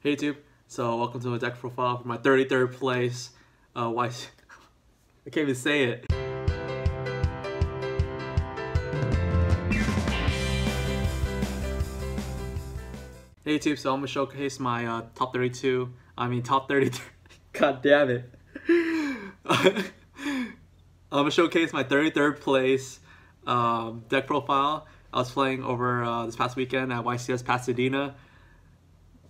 Hey YouTube, so welcome to my deck profile for my 33rd place. I can't even say it. Hey YouTube, so I'm gonna showcase my top 33. God damn it. I'm gonna showcase my 33rd place deck profile. I was playing over this past weekend at YCS Pasadena.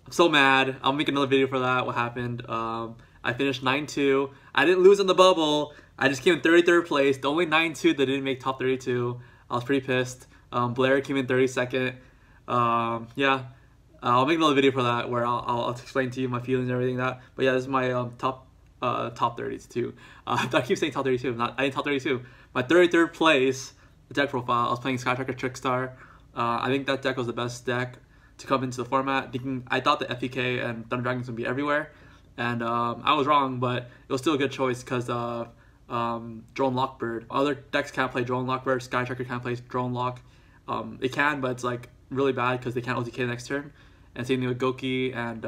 I'm so mad. I'll make another video for that, what happened. I finished 9-2. I didn't lose in the bubble. I just came in 33rd place. The only 9-2 that didn't make top 32. I was pretty pissed. Blair came in 32nd. Yeah, I'll make another video for that where I'll explain to you my feelings and everything that. But yeah, this is my top 32. I keep saying top 32. I didn't top 32. My 33rd place deck profile. I was playing SkyStriker Trickstar. I think that deck was the best deck to come into the format. I thought the FEK and Thunder Dragons would be everywhere, and I was wrong, but it was still a good choice because Drone Lockbird. Other decks can't play Drone Lockbird. SkyStriker can't play Drone Lock. It can, but it's like really bad because they can't OTK the next turn. And same thing with Gouki and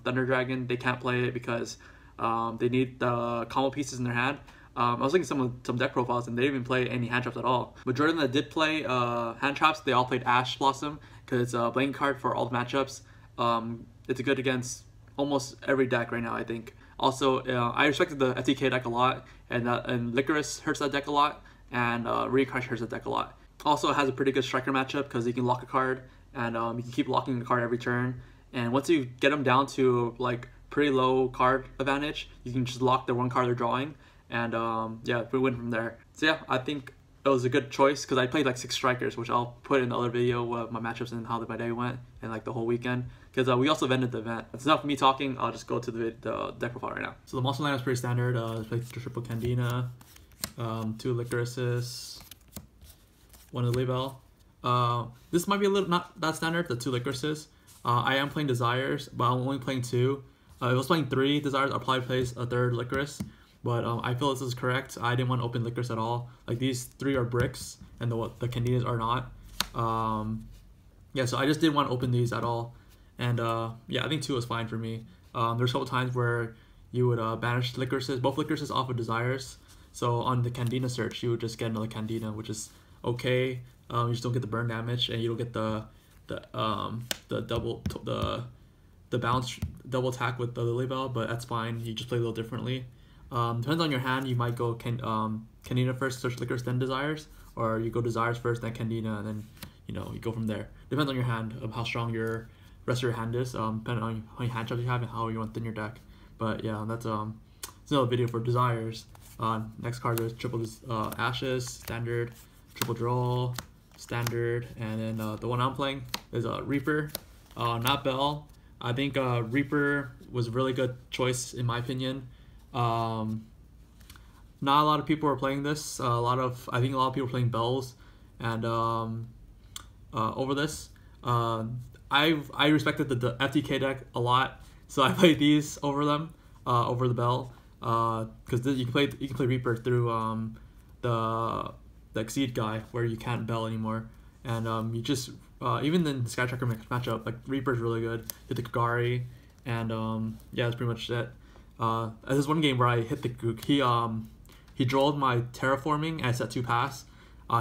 Thunder Dragon. They can't play it because they need the combo pieces in their hand. I was looking at some deck profiles and they didn't even play any hand traps at all. Majority that did play hand traps, they all played Ash Blossom because it's a blank card for all the matchups. It's good against almost every deck right now, I think. Also, I respected the FTK deck a lot, and Licorice hurts that deck a lot, and Recrush hurts that deck a lot. Also, it has a pretty good striker matchup because you can lock a card, and you can keep locking the card every turn. And once you get them down to like pretty low card advantage, you can just lock the one card they're drawing. And yeah, we win from there. So yeah, I think it was a good choice because I played like 6 strikers, which I'll put in the other video of my matchups and how my day went and like the whole weekend. Because we also vended the event. That's enough of me talking. I'll just go to the deck profile right now. So the monster line is pretty standard. I played triple Candina, 2 Licorices, 1 Lily Bell. This might be a little not that standard, the 2 Licorices. I am playing Desires, but I'm only playing 2. If I was playing 3 Desires, I'll probably place a 3rd Licorice. But I feel this is correct. I didn't want to open Licorice at all. Like these 3 are bricks, and the Candinas are not. Yeah, so I just didn't want to open these at all. And yeah, I think 2 was fine for me. There's a couple times where you would banish Licorices, both Licorices off of Desires. So on the Candina search, you would just get another Candina, which is okay. You just don't get the burn damage, and you don't get the bounce double attack with the Lily Bell, but that's fine. You just play a little differently. Depends on your hand. You might go Candina first, search Licorice, then Desires, or you go Desires first, then Candina, and then you go from there. Depends on your hand, how strong your rest of your hand is, depending on how many hand traps you have and how you want to thin your deck. But yeah, that's another video for Desires. Next card is triple Ashes, standard, triple Droll, standard, and then the one I'm playing is Reaper, not Bell. I think Reaper was a really good choice in my opinion. Not a lot of people are playing this. I think a lot of people are playing Bells, and over this, I respected the FTK deck a lot, so I played these over them, over the Bell, because you can play Reaper through the Exceed guy where you can't Bell anymore, and you just even in the SkyStriker matchup, like Reaper's really good. Hit the Kagari, and yeah, that's pretty much it. There's one game where I hit the Gouki. He drolled my terraforming and I set 2 pass.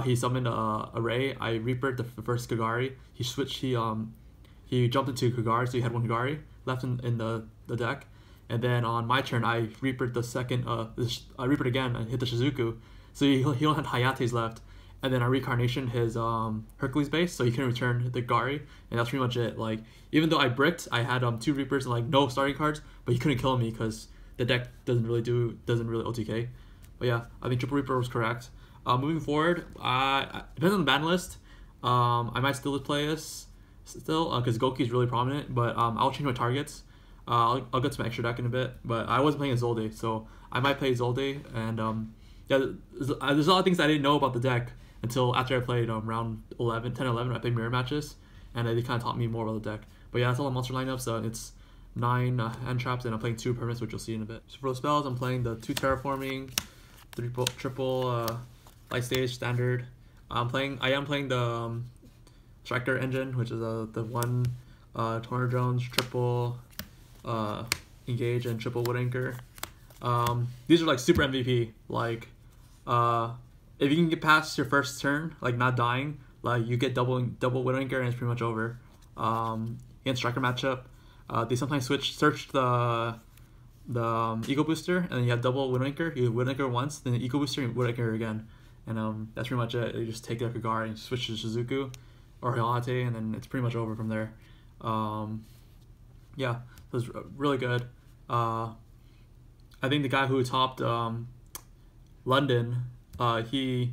He summoned a array. I Reapered the first Kagari. He switched. He jumped into Kagari, so he had 1 Kagari left in the deck. And then on my turn, I Reapered the second. I Reapered again and hit the Shizuku. So he only had Hayates left. And then I Reincarnation his Hercules base, so he can return the Gari, and that's pretty much it. Like, even though I bricked, I had 2 Reapers and like no starting cards, but he couldn't kill me because the deck doesn't really OTK. But yeah, I think triple Reaper was correct. Moving forward, depends on the ban list. I might still play this because Gouki is really prominent, but I'll change my targets. I'll get some extra deck in a bit, but I wasn't playing Isolde, so I might play Isolde, and yeah, there's a lot of things I didn't know about the deck until after I played round 10-11, I played mirror matches, and they kind of taught me more about the deck. But yeah, that's all the monster lineups. It's 9 hand traps, and I'm playing 2 permanents, which you'll see in a bit. So for the spells, I'm playing the 2 terraforming, triple light stage standard. I am playing the Striker engine, which is the 1 Tornado Drones, triple engage and triple wood anchor. These are like super MVP. Like if you can get past your first turn, like not dying, like you get double wood anchor and it's pretty much over. Against striker matchup, they sometimes search the eco booster, and then you have double wood anchor. You wood anchor once, then the eco booster and wood anchor again, and that's pretty much it. You just take like a guard and switch to Shizuku or Hilate, and then it's pretty much over from there. Yeah, so it's really good. I think the guy who topped London, he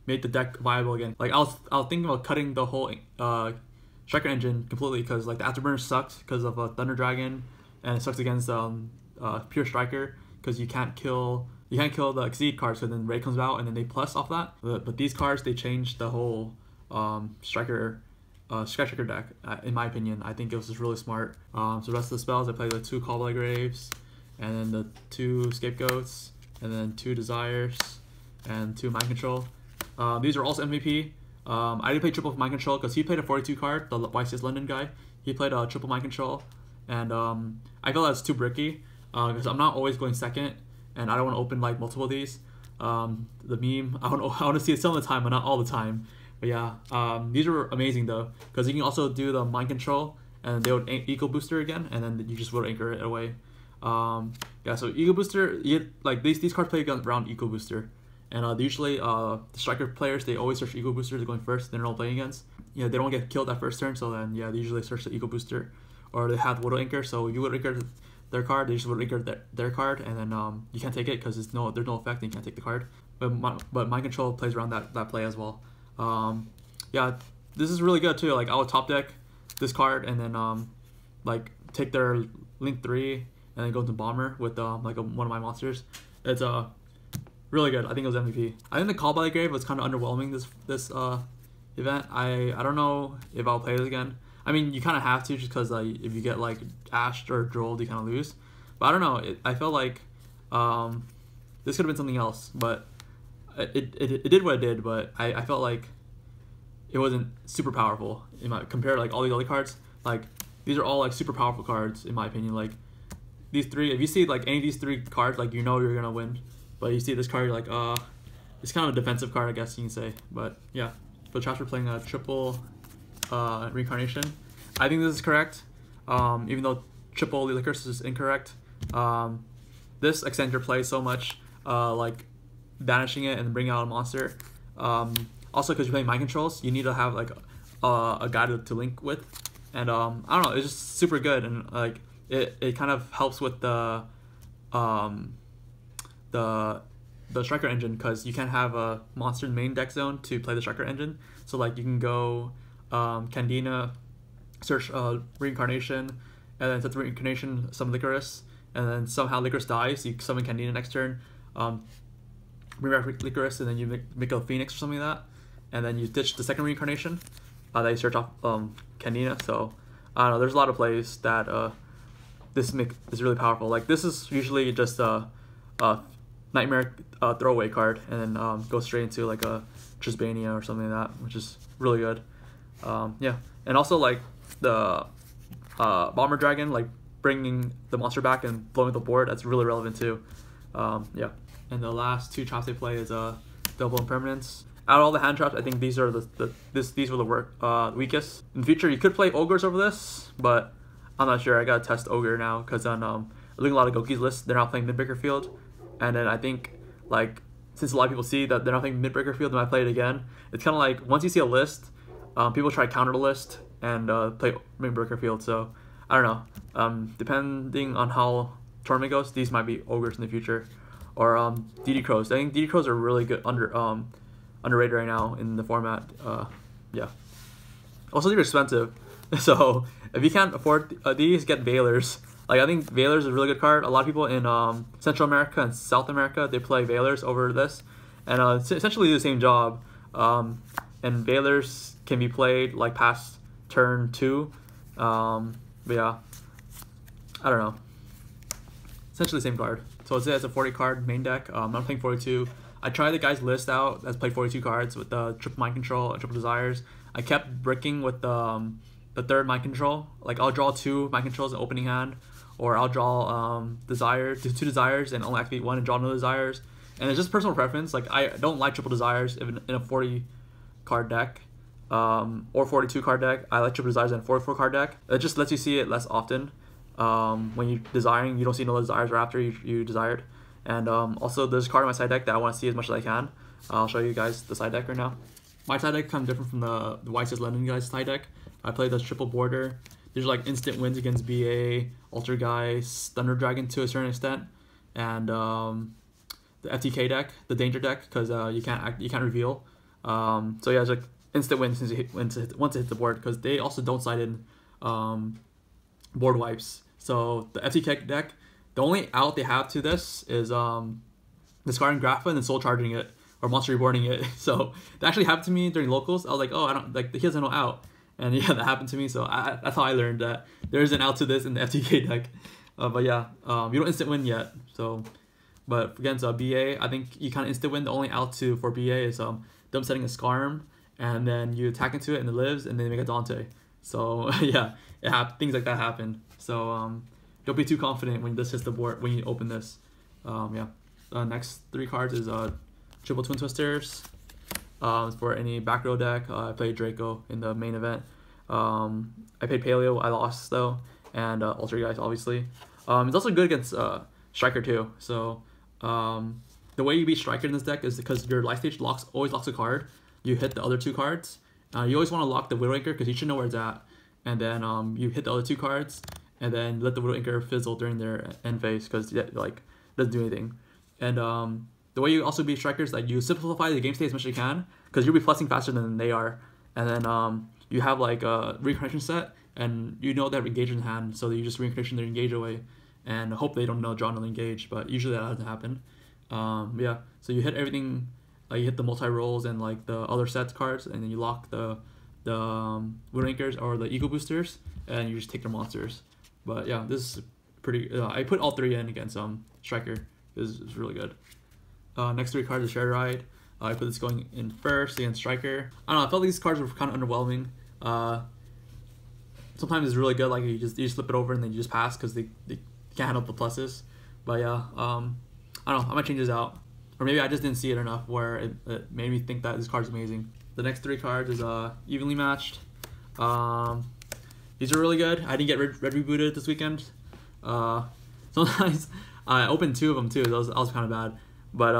made the deck viable again. Like I was thinking about cutting the whole striker engine completely, because like the afterburner sucks because of Thunder Dragon, and it sucks against pure striker because you can't kill the exceed cards, so then Ray comes out and then they plus off that. But these cards, they changed the whole striker deck. In my opinion, I think it was just really smart. So the rest of the spells, I played the 2 Call by Graves, and then the 2 Scapegoats, and then 2 Desires, and 2 Mind Control. These are also MVP. I didn't play triple Mind Control because he played a 42 card, the YCS London guy. He played a triple Mind Control, and I felt that's too bricky because I'm not always going second, and I don't want to open like multiple of these. The meme, I want to see it some of the time, but not all the time. But yeah, these are amazing though, because you can also do the Mind Control, and they would eco booster again, and then you just would anchor it away. Yeah, so eco booster, like these cards play around eco booster. And usually the striker players, they always search eco boosters going first, they're not playing against. Yeah, they don't get killed that first turn, so then yeah, they usually search the eco booster. Or they have wood anchor, so you would anchor their card, they just would anchor their card, and then you can't take it because there's no effect and you can't take the card. But Mind Control plays around that play as well. Yeah, this is really good too. Like I would top deck this card and then like take their Link 3 and then go into Bomber with like one of my monsters. It's really good. I think it was MVP. I think the Call by the Grave was kind of underwhelming this event. I don't know if I'll play this again. I mean, you kind of have to, just because if you get like ashed or drolled, you kind of lose. But I don't know. I felt like this could have been something else, but it did what it did. But I felt like it wasn't super powerful compared to like all these other cards. Like these are all like super powerful cards in my opinion. Like these 3, if you see like any of these 3 cards, like you know you're gonna win. But you see this card, you're like, it's kind of a defensive card, I guess you can say. But yeah, for Trash, we're playing a triple reincarnation. I think this is correct, even though triple Licorice is incorrect. This extends your play so much, like banishing it and bringing out a monster. Also, because you're playing Mind Controls, you need to have like a guy to link with. And I don't know, it's just super good, and like it kind of helps with the striker engine, because you can't have a monster in main deck zone to play the striker engine. So like you can go Candina, search reincarnation, and then set the reincarnation, summon Licorice, and then somehow Licorice dies, you summon Candina next turn, bring back Licorice, and then you make a Phoenix or something like that, and then you ditch the second reincarnation that you search off Candina. So I don't know, there's a lot of plays that this is really powerful. Like this is usually just a Nightmare throwaway card, and then go straight into like a Trisbania or something like that, which is really good. Yeah, and also like the Bomber Dragon, like bringing the monster back and blowing the board, that's really relevant too. Yeah, and the last 2 traps they play is Double Impermanence. Out of all the hand traps, I think these are these were the weakest. In the future, you could play Ogres over this, but I'm not sure. I gotta test Ogre now, because on looking at a lot of Gouki's lists, they're not playing Midbreaker Field. And then I think, like, since a lot of people see that they're not playing Midbreaker Field, they might play it again. It's kind of like, once you see a list, people try to counter the list and play Midbreaker Field. So, I don't know. Depending on how tournament goes, these might be Ogres in the future. Or DD Crows. I think DD Crows are really good, underrated right now in the format. Yeah. Also, they're expensive. So, if you can't afford these, get Veilers. Like, I think Veilers is a really good card. A lot of people in Central America and South America, they play Veilers over this. And essentially do the same job. And Veilers can be played, like, past turn 2. But yeah, I don't know. Essentially the same card. So it's a 40 card main deck. I'm playing 42. I tried the guy's list out that's played 42 cards with the triple Mind Control and triple Desires. I kept bricking with the 3rd Mind Control. Like, I'll draw 2 Mind Controls in opening hand, or I'll draw two desires and only activate one and draw no desires. And it's just personal preference. Like I don't like triple desires in a 40 card deck or 42 card deck. I like triple desires in a 44 card deck. It just lets you see it less often. When you're desiring, you don't see no desires right after you desired. And also there's a card in my side deck that I want to see as much as I can. I'll show you guys the side deck right now. My side deck kind of different from the YCS London guys side deck. I play the triple border. These are like instant wins against BA, Alter Guys, Thunder Dragon to a certain extent, and the FTK deck, the danger deck, because you can't reveal. So yeah, it's like instant wins once it hits the board, because they also don't side in board wipes. So the FTK deck, the only out they have to this is discarding Grapha and then soul charging it or monster reborning it. So that actually happened to me during locals. I was like, oh, I don't like, he doesn't know out. And yeah, that happened to me. So that's how I learned that there is an out to this in the FTK deck. But yeah, you don't instant win yet. So, but against BA, I think you kind of instant win. The only out to for BA is them setting a Skarm, and then you attack into it and it lives, and then you make a Dante. So yeah, things like that happen. So don't be too confident when this hits the board when you open this. Yeah, next 3 cards is triple Twin Twisters. For any back row deck, I played Draco in the main event. I played Paleo, I lost though, and Alter Guys obviously. It's also good against Striker too. So the way you beat Striker in this deck is because your life stage always locks a card. You hit the other 2 cards. You always want to lock the Widowmaker because you should know where it's at. And then you hit the other 2 cards, and then let the Widowmaker fizzle during their end phase because like doesn't do anything. And the way you also beat Strikers, like you simplify the game state as much as you can, because you'll be plussing faster than they are. And then you have like a reincarnation set, and you know they have engage in hand, so you just reincarnation their engage away, and hope they don't know draw no engage. But usually that doesn't happen. Yeah, so you hit everything, you hit the multi rolls and like the other sets cards, and then you lock the Widowmakers or the Eco Boosters, and you just take their monsters. But yeah, this is pretty. I put all 3 in against Striker. Is really good. Next 3 cards are Share Ride. I put this going in first against Striker. I don't know, I felt like these cards were kind of underwhelming. Sometimes it's really good, like you just flip it over and then you just pass because they can't handle the pluses. But yeah, I don't know, I might change this out. Or maybe I just didn't see it enough where it made me think that this card's amazing. The next 3 cards is Evenly Matched. These are really good. I didn't get red rebooted this weekend. Sometimes I opened 2 of them too. That was kind of bad. But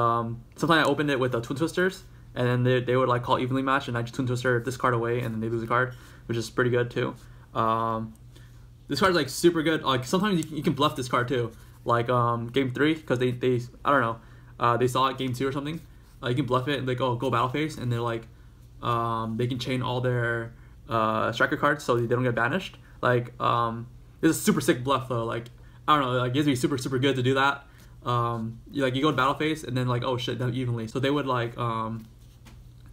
sometimes I opened it with the Twin Twisters, and then they would like call Evenly Matched, and I just Twin Twister this card away, and then they lose a card, which is pretty good too. This card's like super good. Like sometimes you can bluff this card too. Like game 3, because they I don't know, they saw it game 2 or something. You can bluff it and like, oh, go battle phase, and they're like they can chain all their Striker cards so they don't get banished. Like this is a super sick bluff though. Like I don't know, like it gives me super good to do that. You go to battle phase and then like, oh shit, that evenly. So they would like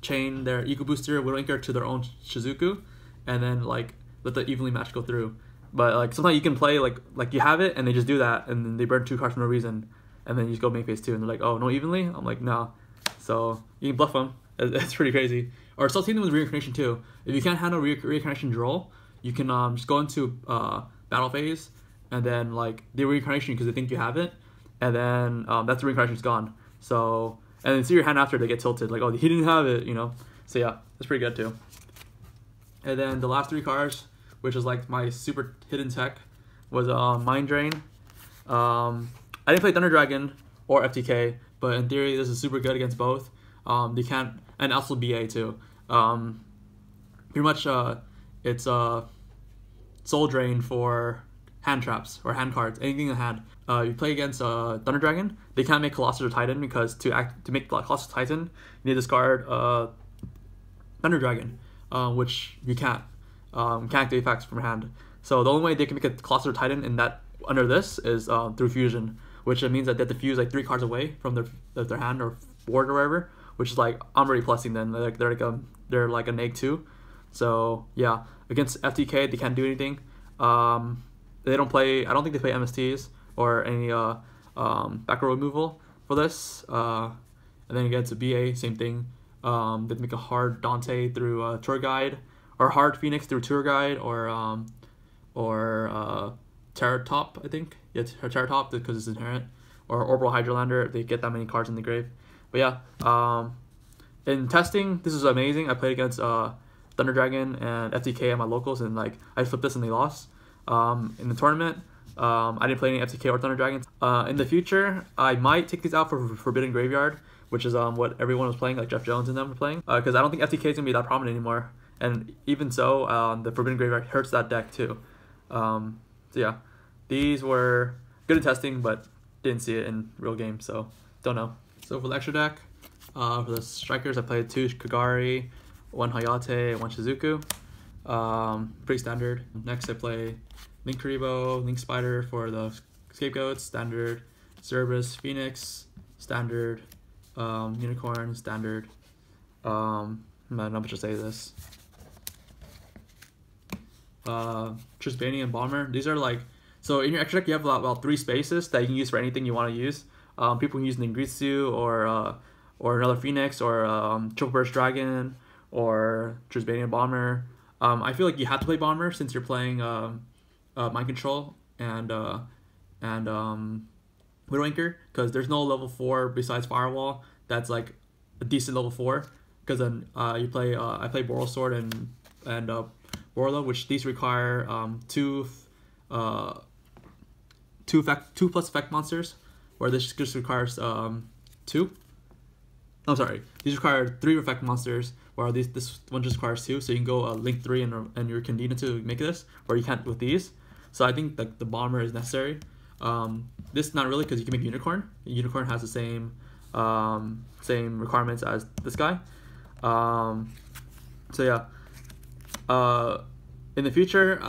chain their Eco Booster Widowmaker to their own Shizuku, and then like let the evenly match go through. But like sometimes you can play like you have it and they just do that, and then they burn 2 cards for no reason, and then you just go main phase 2 and they're like, oh, no evenly. I'm like, no. So you can bluff them. It's pretty crazy. Or start taking them with reincarnation too. If you can't handle reincarnation draw, you can just go into battle phase and then like the reincarnation because they think you have it. And then that's the reincarnation's gone. So, and then see your hand after they get tilted, like, oh, he didn't have it, you know. So yeah, that's pretty good too. And then the last 3 cards, which is like my super hidden tech, was Mind Drain. I didn't play Thunder Dragon or FTK, but in theory this is super good against both. They can't, and also BA too. Pretty much it's Soul Drain for hand traps or hand cards, anything in hand. You play against Thunder Dragon, they can't make Colossus or Titan because to make Colossus Titan, you need to discard Thunder Dragon, which you can't activate effects from hand. So the only way they can make a Colossus or Titan in that under this is through fusion, which means that they have to fuse like 3 cards away from their hand or board or wherever, which is like I'm already plussing them. They're like a neg 2. So yeah, against FTK they can't do anything. They don't play. I don't think they play MSTs or any back row removal for this. And then against a BA, same thing. They make a hard Dante through Tour Guide, or hard Phoenix through Tour Guide, or Terratop, I think. Yeah, Terratop because it's inherent, or Orbital Hydrolander. They get that many cards in the grave. But yeah, in testing, this is amazing. I played against Thunder Dragon and FTK at my locals, and like I flipped this and they lost. In the tournament, I didn't play any FTK or Thunder Dragons. In the future, I might take these out for Forbidden Graveyard, which is what everyone was playing, like Jeff Jones and them were playing. Because I don't think FTK is gonna be that prominent anymore. And even so, the Forbidden Graveyard hurts that deck too. So yeah, these were good in testing, but didn't see it in real game, so don't know. So for the extra deck, for the strikers, I played 2 Kagari, 1 Hayate, 1 Shizuku. Pretty standard. Next I play Link Karibo, Link Spider for the scapegoats, standard. Cerberus, Phoenix, standard. Unicorn, standard. I'm not much to say this. Trisbania and Bomber. These are like, so in your extra deck you have about 3 spaces that you can use for anything you want to use. People can use Ningritsu or another Phoenix or Triple Burst Dragon or Trisbania Bomber. I feel like you have to play Bomber since you're playing Mind Control and Widowmaker, because there's no level 4 besides Firewall that's like a decent level 4. Because then you play I play Boral Sword and Borla, which these require 2 plus effect monsters, where this just requires 2. I'm sorry, these require 3 effect monsters, where this one just requires 2. So you can go Link 3 and your Candina to make this, or you can't with these. So I think like the Bomber is necessary. This not really, because you can make Unicorn. Unicorn has the same requirements as this guy. So yeah. In the future,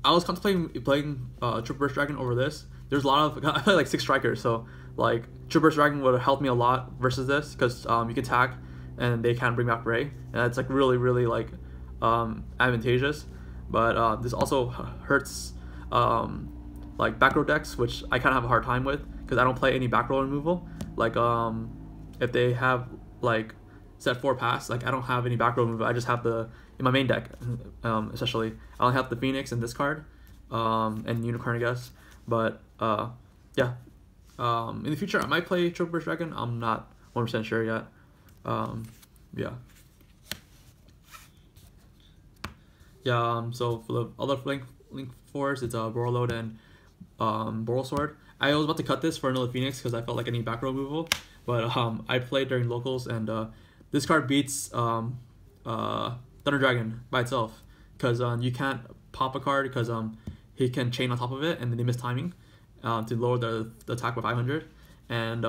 I was contemplating playing Triple Burst Dragon over this. There's a lot of, I play like 6 strikers, so like Triple Burst Dragon would help me a lot versus this, because you can attack and they can't bring back Ray, and that's like really like advantageous. But this also hurts like back row decks, which I kind of have a hard time with, because I don't play any back row removal. Like if they have like set 4 pass, like I don't have any back row removal. I just have in my main deck, especially I only have the Phoenix and this card, and Unicorn, I guess. But yeah, in the future I might play Triple Burst Dragon. I'm not 100% sure yet. Yeah. So for the other Link 4s, it's Borreload and Boral Sword. I was about to cut this for another Phoenix because I felt like I need back row removal, but I played during locals, and this card beats Thunder Dragon by itself, because you can't pop a card because he can chain on top of it, and then they miss timing to lower the attack by 500, and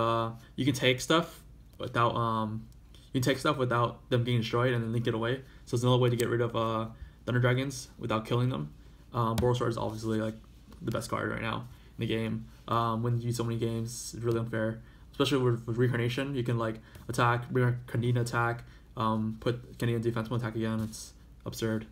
you can take stuff without them getting destroyed and then link it away. So it's another way to get rid of Thunder Dragons without killing them. Boral Sword is obviously like the best card right now in the game. When you use so many games, it's really unfair, especially with Reincarnation. You can like attack, bring a Candina attack, put Candina defensible attack again. It's absurd.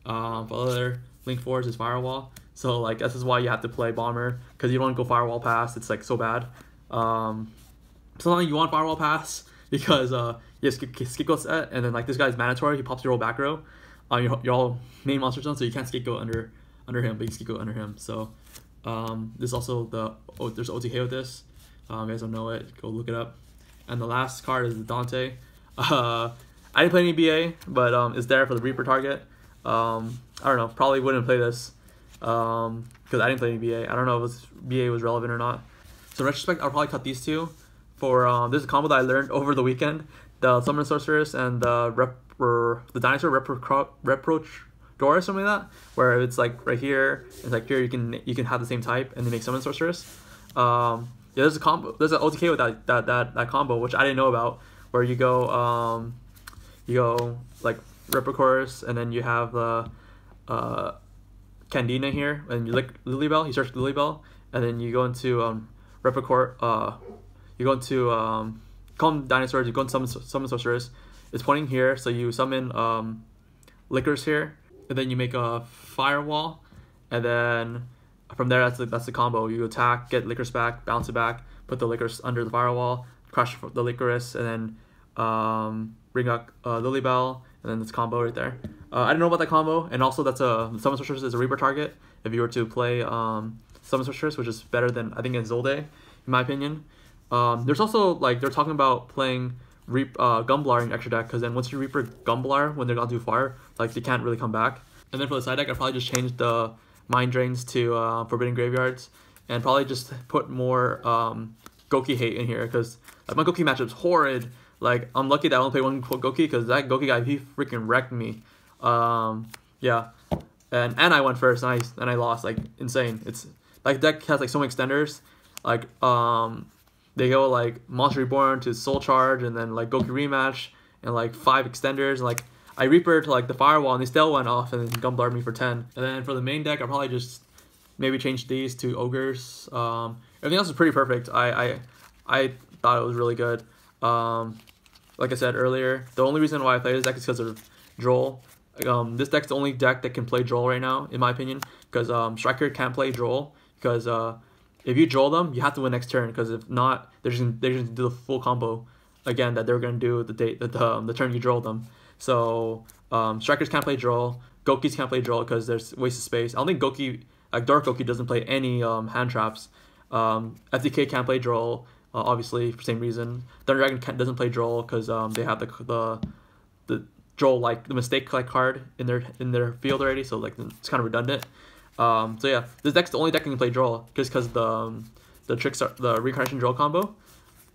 For other Link 4s is Firewall. So like this is why you have to play Bomber, because you don't want to go Firewall Pass. It's like so bad. Sometimes you want Firewall Pass because you have Scapegoat set, and then like this guy's mandatory. He pops your whole back row on your all main monster zone, so you can't Scapegoat under him, but you can Scapegoat under him. So this also there's OTK with this. You guys don't know it, go look it up. And the last card is the Dante. I didn't play any BA, but it's there for the Reaper target. I don't know, probably wouldn't play this because I didn't play any BA. I don't know if BA was relevant or not. So in retrospect, I'll probably cut these 2 for this is a combo that I learned over the weekend: the Summon Sorceress and the Dinosaur Reproach Door or something like that, where it's like right here, it's like here you can have the same type and then make Summon Sorceress. Yeah, there's a combo, there's an OTK with that combo, which I didn't know about, where you go like Reprochorus, and then you have the Candina here, and you lick Lilybell, you search Lilybell, and then you go into Reprochor, you go into call them dinosaurs, you go into summon Sorceress. It's pointing here, so you summon Lickers here, and then you make a Firewall, and then from there that's the combo. You attack, get Lickers back, bounce it back, put the Lickers under the Firewall, crush the Licorice, and then bring up Lilybell, and then this combo right there. I didn't know about that combo, and also that's a Summon Sorceress is a Reaper target if you were to play Summon Sorceress, which is better than I think in Zolde, in my opinion. There's also like they're talking about playing Gumblar in extra deck, because then once you Reaper Gumblar when they're gone too far, like they can't really come back. And then for the side deck, I probably just changed the Mind Drains to Forbidden Graveyards, and probably just put more Gouki hate in here, because like, my Gouki matchup's horrid. Like, I'm lucky that I only played one Gouki, because that Gouki guy, he freaking wrecked me. Yeah, and I went first, and I lost, like, insane. It's like deck has like so many extenders, like they go like Monster Reborn to Soul Charge, and then like Gouki Rematch, and like 5 extenders, and like I Reapered like the Firewall, and they still went off, and then Gumblarred me for 10. And then for the main deck, I'll probably just maybe change these to Ogres. Everything else is pretty perfect. I thought it was really good. Like I said earlier, the only reason why I play this deck is because of Droll. This deck's the only deck that can play Droll right now, in my opinion, because Striker can't play Droll, because if you Droll them, you have to win next turn, because if not, they're just do the full combo again that they were gonna do the turn you Droll them. So Strikers can't play Droll, Goukis can't play Droll because there's wasted space. I don't think Gouki, like Dark Gouki, doesn't play any hand traps. FDK can't play Droll, obviously for the same reason. Thunder Dragon doesn't play Droll because they have the Droll, like the mistake like card in their field already, so like it's kind of redundant. So yeah, this deck's the only deck that can play Droll, just because the Reincarnation Droll combo,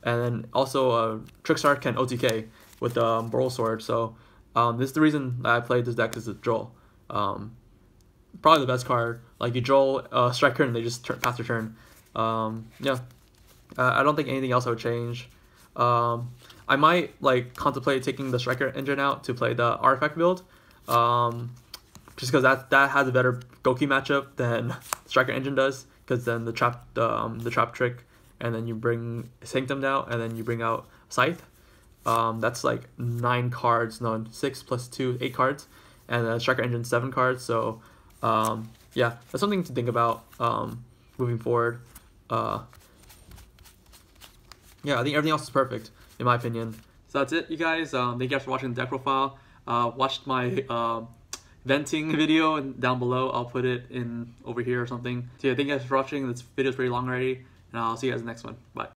and then also Trickstar can OTK with the Boral Sword. So this is the reason that I played this deck, is the Droll. Probably the best card. Like you Droll Striker and they just pass their turn. Yeah, I don't think anything else I would change. I might like contemplate taking the Striker engine out to play the Artifact build, just because that has a better Gouki matchup than Striker engine does. Because then the trap trick, and then you bring Sanctum out, and then you bring out Scythe. That's like 9 cards, no, 6 plus 2, 8 cards, and the Striker engine 7 cards. So yeah, that's something to think about moving forward. Yeah, I think everything else is perfect, in my opinion. So that's it, you guys. Thank you guys for watching the deck profile. Watch my venting video down below. I'll put it in over here or something. So yeah, thank you guys for watching. This video is pretty long already, and I'll see you guys in the next one. Bye.